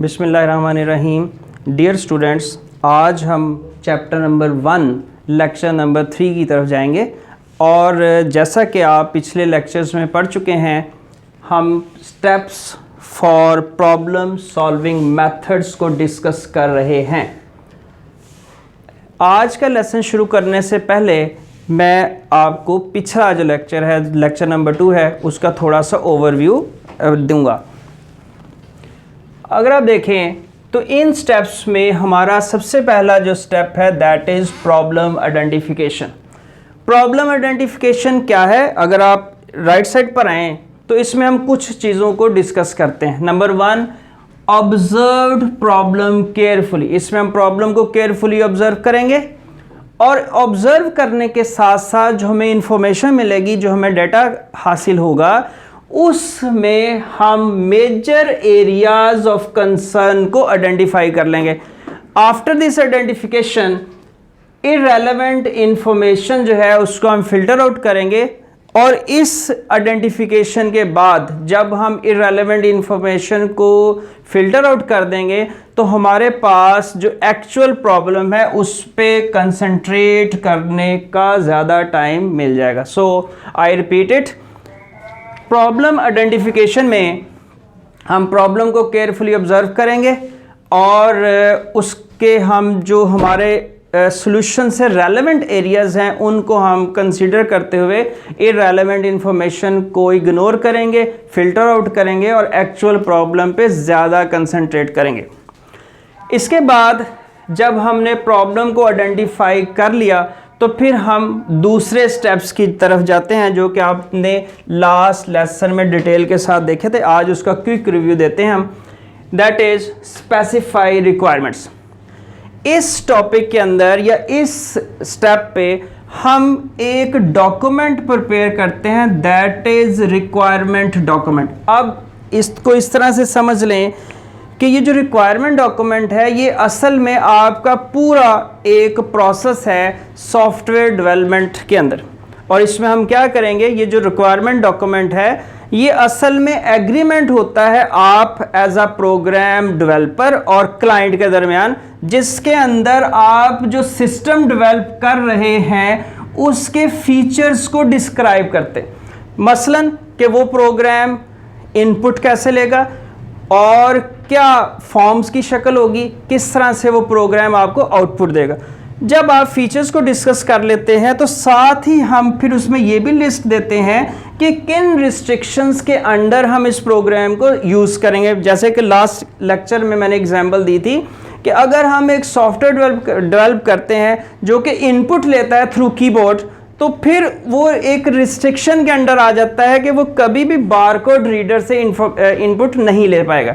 बिस्मिल्लाहिर्रहमानिर्रहीम। Dear students, आज हम चैप्टर नंबर 1 लेक्चर नंबर 3 की तरफ जाएंगे। और जैसा कि आप पिछले लेक्चर्स में पढ़ चुके हैं, हम steps for problem solving methods को डिस्कस कर रहे हैं। आज का लेसन शुरू करने से पहले मैं आपको पिछला जो लेक्चर है, लेक्चर नंबर 2 है, उसका थोड़ा सा ओवरव्यू दूंगा। अगर आप देखें तो इन स्टेप्स में हमारा सबसे पहला जो स्टेप है that is problem identification. Problem identification क्या है? अगर आप राइट साइड पर आएँ तो इसमें हम कुछ चीज़ों को डिस्कस करते हैं। Number 1, observed problem carefully. इसमें हम प्रॉब्लम को केयरफुली ऑब्जर्व करेंगे और ऑब्जर्व करने के साथ साथ जो हमें इंफॉर्मेशन मिलेगी, जो हमें डाटा हासिल होगा, उसमें हम मेजर एरियाज ऑफ कंसर्न को आइडेंटिफाई कर लेंगे। After this identification irrelevant information जो है उसको हम फिल्टर आउट करेंगे। और इस आइडेंटिफिकेशन के बाद जब हम इररेलेवेंट इंफॉर्मेशन को फिल्टर आउट कर देंगे तो हमारे पास जो एक्चुअल प्रॉब्लम है उस पर कंसंट्रेट करने का ज़्यादा टाइम मिल जाएगा। So I repeat it, problem identification में हम प्रॉब्लम को केयरफुली ऑब्जर्व करेंगे और उसके हम जो हमारे सॉल्यूशन से रेलेवेंट एरियाज़ हैं उनको हम कंसीडर करते हुए इररेलेवेंट इंफॉर्मेशन को इग्नोर करेंगे, फिल्टर आउट करेंगे और एक्चुअल प्रॉब्लम पे ज़्यादा कंसंट्रेट करेंगे। इसके बाद जब हमने प्रॉब्लम को आइडेंटिफाई कर लिया तो फिर हम दूसरे स्टेप्स की तरफ जाते हैं जो कि आपने लास्ट लेसन में डिटेल के साथ देखे थे। आज उसका क्विक रिव्यू देते हैं हम। That is specify requirements. इस टॉपिक के अंदर या इस स्टेप पे हम एक डॉक्यूमेंट प्रिपेयर करते हैं, दैट इज़ रिक्वायरमेंट डॉक्यूमेंट। अब इसको इस तरह से समझ लें कि ये जो रिक्वायरमेंट डॉक्यूमेंट है ये असल में आपका पूरा एक प्रोसेस है सॉफ्टवेयर डेवलपमेंट के अंदर। और इसमें हम क्या करेंगे, ये जो रिक्वायरमेंट डॉक्यूमेंट है ये असल में एग्रीमेंट होता है आप एज अ प्रोग्राम डेवलपर और क्लाइंट के दरमियान, जिसके अंदर आप जो सिस्टम डेवलप कर रहे हैं उसके फीचर्स को डिस्क्राइब करते हैं। मसलन कि वो प्रोग्राम इनपुट कैसे लेगा और क्या फॉर्म्स की शक्ल होगी, किस तरह से वो प्रोग्राम आपको आउटपुट देगा। जब आप फीचर्स को डिस्कस कर लेते हैं तो साथ ही हम फिर उसमें ये भी लिस्ट देते हैं कि किन रिस्ट्रिक्शंस के अंडर हम इस प्रोग्राम को यूज़ करेंगे। जैसे कि लास्ट लेक्चर में मैंने एग्जांपल दी थी कि अगर हम एक सॉफ्टवेयर डेवलप करते हैं जो कि इनपुट लेता है थ्रू कीबोर्ड, तो फिर वो एक रिस्ट्रिक्शन के अंडर आ जाता है कि वो कभी भी बारकोड रीडर से इनपुट नहीं ले पाएगा।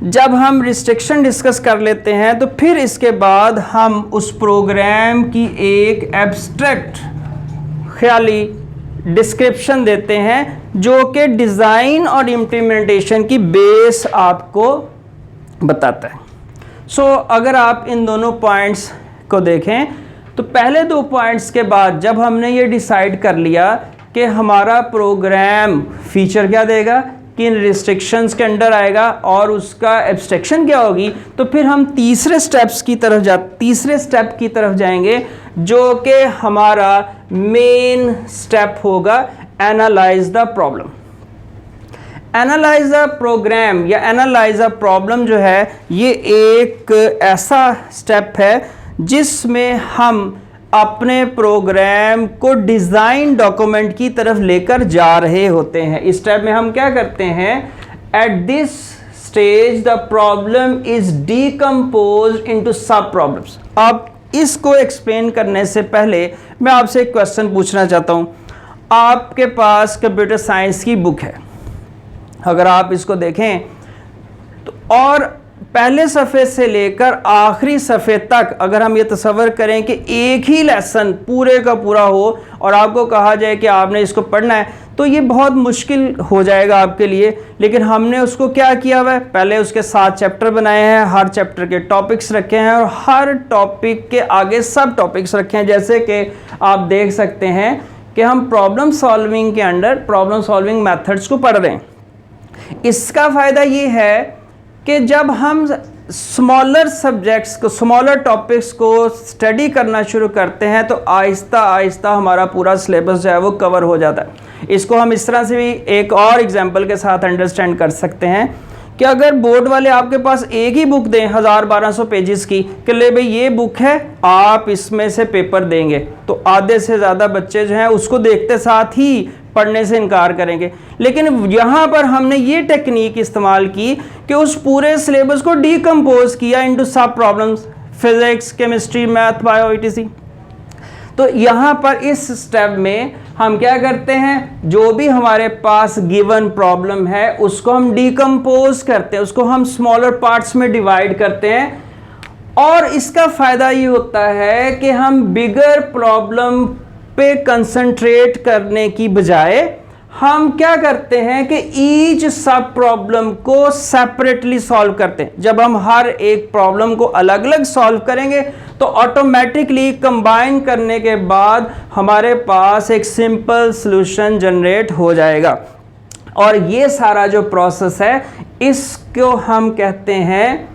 जब हम रिस्ट्रिक्शन डिस्कस कर लेते हैं तो फिर इसके बाद हम उस प्रोग्राम की एक एब्स्ट्रैक्ट ख्याली डिस्क्रिप्शन देते हैं जो कि डिज़ाइन और इम्प्लीमेंटेशन की बेस आपको बताता है। सो अगर आप इन दोनों पॉइंट्स को देखें तो पहले 2 पॉइंट्स के बाद जब हमने ये डिसाइड कर लिया कि हमारा प्रोग्राम फीचर क्या देगा, किन रिस्ट्रिक्शंस के अंडर आएगा और उसका एब्स्ट्रैक्शन क्या होगी, तो फिर हम तीसरे स्टेप की तरफ जाएंगे जो कि हमारा मेन स्टेप होगा, analyse the problem. Analyse the program या एनालाइज द प्रॉब्लम जो है ये एक ऐसा स्टेप है जिसमें हम अपने प्रोग्राम को डिज़ाइन डॉक्यूमेंट की तरफ लेकर जा रहे होते हैं। इस स्टेप में हम क्या करते हैं, at this stage the problem is decomposed into sub problems. अब इसको एक्सप्लेन करने से पहले मैं आपसे एक क्वेश्चन पूछना चाहता हूँ। आपके पास कंप्यूटर साइंस की बुक है, अगर आप इसको देखें तो और पहले सफ़े से लेकर आखिरी सफ़े तक अगर हम ये तस्वर करें कि एक ही लेसन पूरे का पूरा हो और आपको कहा जाए कि आपने इसको पढ़ना है, तो ये बहुत मुश्किल हो जाएगा आपके लिए। लेकिन हमने उसको क्या किया हुआ है, पहले उसके 7 चैप्टर बनाए हैं, हर चैप्टर के टॉपिक्स रखे हैं और हर टॉपिक के आगे सब टॉपिक्स रखे हैं। जैसे कि आप देख सकते हैं कि हम प्रॉब्लम सॉल्विंग के अंडर प्रॉब्लम सॉल्विंग मेथड्स को पढ़ रहे हैं। इसका फ़ायदा ये है कि जब हम स्मॉलर सब्जेक्ट्स को, स्मॉलर टॉपिक्स को स्टडी करना शुरू करते हैं तो आहिस्ता आहिस्ता हमारा पूरा सिलेबस जो है वो कवर हो जाता है। इसको हम इस तरह से भी एक और एग्जांपल के साथ अंडरस्टैंड कर सकते हैं कि अगर बोर्ड वाले आपके पास एक ही बुक दें 1000-1200 पेजेस की कि ले भाई ये बुक है, आप इसमें से पेपर देंगे, तो आधे से ज़्यादा बच्चे जो हैं उसको देखते साथ ही पढ़ने से इनकार करेंगे। लेकिन यहाँ पर हमने ये टेक्निक इस्तेमाल की कि उस पूरे सिलेबस को डीकम्पोज किया into sub problems, physics, chemistry, math, bio, etc. तो यहाँ पर इस स्टेप में हम क्या करते हैं, जो भी हमारे पास गिवन प्रॉब्लम है उसको हम डीकम्पोज करते हैं, उसको हम स्मॉलर पार्ट्स में डिवाइड करते हैं। और इसका फ़ायदा ये होता है कि हम बिगर प्रॉब्लम पे कंसंट्रेट करने की बजाय हम क्या करते हैं कि ईच सब प्रॉब्लम को सेपरेटली सॉल्व करते हैं। जब हम हर एक प्रॉब्लम को अलग अलग सॉल्व करेंगे तो ऑटोमेटिकली कंबाइन करने के बाद हमारे पास एक सिंपल सॉल्यूशन जनरेट हो जाएगा। और ये सारा जो प्रोसेस है इसको हम कहते हैं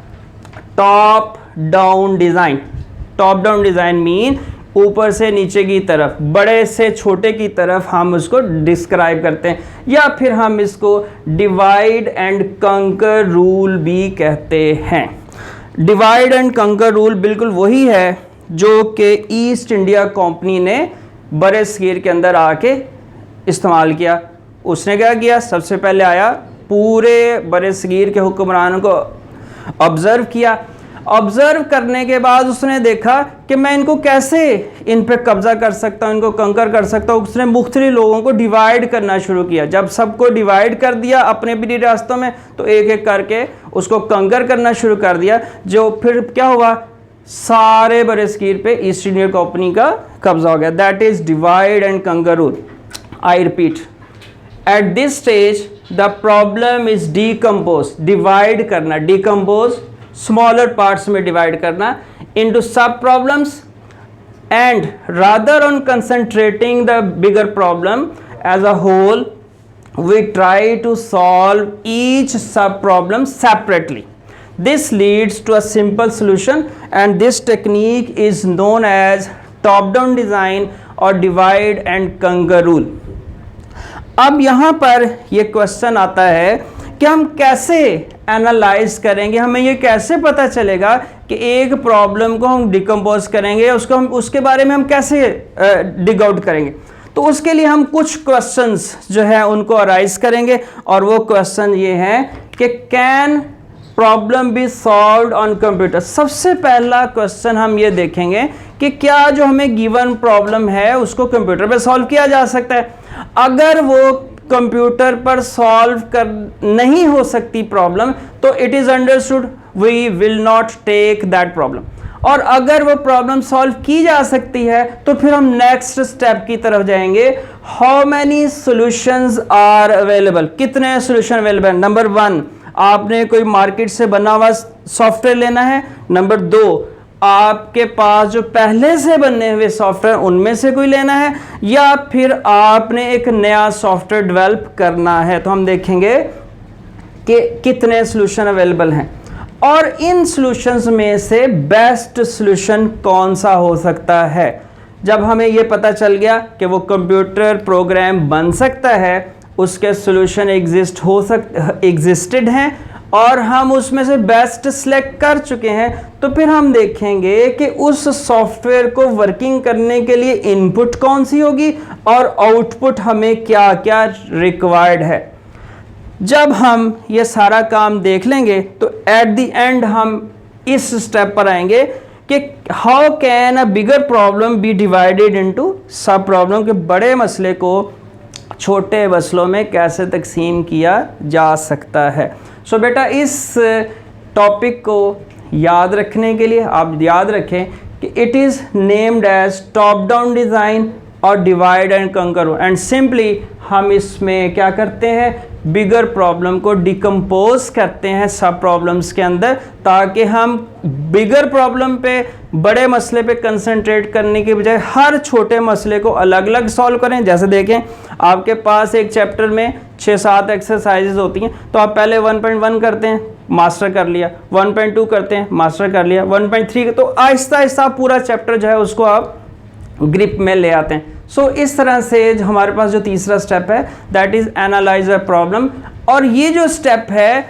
top down design. Top down design mean ऊपर से नीचे की तरफ, बड़े से छोटे की तरफ हम उसको डिस्क्राइब करते हैं, या फिर हम इसको डिवाइड एंड कंकर रूल भी कहते हैं। डिवाइड एंड कंकर रूल बिल्कुल वही है जो कि ईस्ट इंडिया कंपनी ने बड़े सगीर के अंदर आके इस्तेमाल किया। उसने क्या किया, सबसे पहले आया, पूरे बड़े सगीर के हुक्मरानों को ऑब्ज़र्व किया। ऑब्ज़र्व करने के बाद उसने देखा कि मैं इनको कैसे इन पे कब्ज़ा कर सकता हूँ, इनको कंकर कर सकता हूँ। उसने मुख्तलिफ लोगों को डिवाइड करना शुरू किया। जब सबको डिवाइड कर दिया अपने अपनी रास्तों में, तो एक एक करके उसको कंकर करना शुरू कर दिया। जो फिर क्या हुआ, सारे बड़े सगीर पे ईस्ट इंडिया कंपनी का कब्ज़ा हो गया। That is divide and conquer rule. I repeat, at this stage the problem is decompose, divide करना, डीकम्पोज स्मॉलर पार्ट्स में डिवाइड करना into sub problems, and rather on concentrating the bigger problem as a whole we try to solve each sub problem separately. This leads to a simple solution and this technique is known as top down design or divide and conquer rule. अब यहाँ पर ये question आता है कि हम कैसे analyse करेंगे, हमें ये कैसे पता चलेगा कि एक प्रॉब्लम को हम डिकम्पोज करेंगे, उसको हम उसके बारे में हम कैसे डिग आउट करेंगे। तो उसके लिए हम कुछ क्वेश्चंस जो है उनको अराइज करेंगे और वो क्वेश्चन ये हैं कि can problem B solved on computer. सबसे पहला क्वेश्चन हम ये देखेंगे कि क्या जो हमें गिवन प्रॉब्लम है उसको कंप्यूटर पे सॉल्व किया जा सकता है। अगर वो कंप्यूटर पर सॉल्व कर नहीं हो सकती प्रॉब्लम तो it is understood we will not take that problem. और अगर वो प्रॉब्लम सॉल्व की जा सकती है तो फिर हम नेक्स्ट स्टेप की तरफ जाएंगे। How many solutions are available, कितने सॉल्यूशन अवेलेबल है। नंबर 1, आपने कोई मार्केट से बना हुआ सॉफ्टवेयर लेना है। नंबर 2, आपके पास जो पहले से बने हुए सॉफ्टवेयर उनमें से कोई लेना है, या फिर आपने एक नया सॉफ्टवेयर डेवलप करना है। तो हम देखेंगे कि कितने सॉल्यूशन अवेलेबल हैं और इन सॉल्यूशंस में से बेस्ट सॉल्यूशन कौन सा हो सकता है। जब हमें ये पता चल गया कि वो कंप्यूटर प्रोग्राम बन सकता है, उसके सॉल्यूशन एग्जिस्टेड हैं और हम उसमें से बेस्ट सेलेक्ट कर चुके हैं, तो फिर हम देखेंगे कि उस सॉफ्टवेयर को वर्किंग करने के लिए इनपुट कौन सी होगी और आउटपुट हमें क्या क्या रिक्वायर्ड है। जब हम ये सारा काम देख लेंगे तो एट द एंड हम इस स्टेप पर आएंगे कि how can a bigger problem be divided into sub problem, के बड़े मसले को छोटे मसलों में कैसे तकसीम किया जा सकता है। सो बेटा इस टॉपिक को याद रखने के लिए आप याद रखें कि it is named as top down design और divide and conquer, and simply हम इसमें क्या करते हैं, बिगर प्रॉब्लम को डिकम्पोज करते हैं सब प्रॉब्लम्स के अंदर, ताकि हम बिगर प्रॉब्लम पे, बड़े मसले पे कंसंट्रेट करने के बजाय हर छोटे मसले को अलग अलग सॉल्व करें। जैसे देखें आपके पास एक चैप्टर में 6-7 एक्सरसाइजेज होती हैं, तो आप पहले 1.1 करते हैं, मास्टर कर लिया, 1.2 करते हैं, मास्टर कर लिया, 1.3, तो आहिस्ता आहिस्ता पूरा चैप्टर जो है उसको आप ग्रिप में ले आते हैं। सो इस तरह से हमारे पास जो तीसरा स्टेप है that is analyse a problem. और ये जो स्टेप है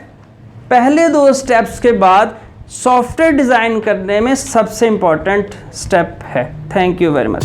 पहले दो स्टेप्स के बाद सॉफ्टवेयर डिज़ाइन करने में सबसे इंपॉर्टेंट स्टेप है। Thank you very much.